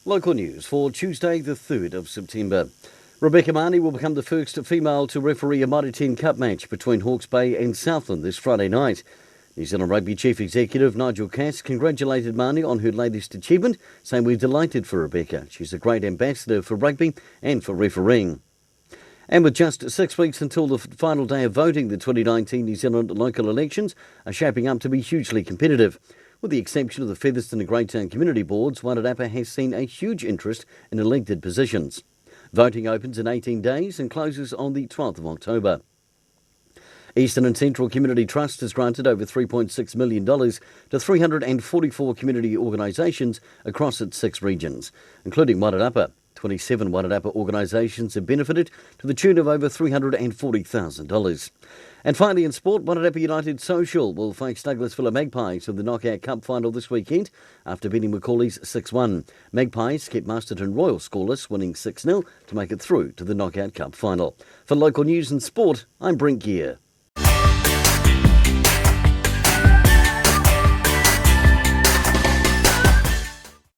Local news for Tuesday, the 3rd of September. Rebecca Marnie will become the first female to referee a Mitre 10 Cup match between Hawke's Bay and Southland this Friday night. New Zealand Rugby Chief Executive Nigel Cass congratulated Marnie on her latest achievement, saying, "We're delighted for Rebecca. She's a great ambassador for rugby and for refereeing." And with just 6 weeks until the final day of voting, the 2019 New Zealand local elections are shaping up to be hugely competitive. With the exception of the Featherston and Greytown community boards, Wairarapa has seen a huge interest in elected positions. Voting opens in 18 days and closes on the 12th of October. Eastern and Central Community Trust has granted over $3.6 million to 344 community organisations across its 6 regions, including Wairarapa. 27 Wairarapa organisations have benefited to the tune of over $340,000. And finally in sport, Wairarapa United Social will face Douglasville Magpies in the Knockout Cup final this weekend after beating Macaulay's 6-1. Magpies kept Masterton Royal scoreless, winning 6-0 to make it through to the Knockout Cup final. For local news and sport, I'm Brent Gare.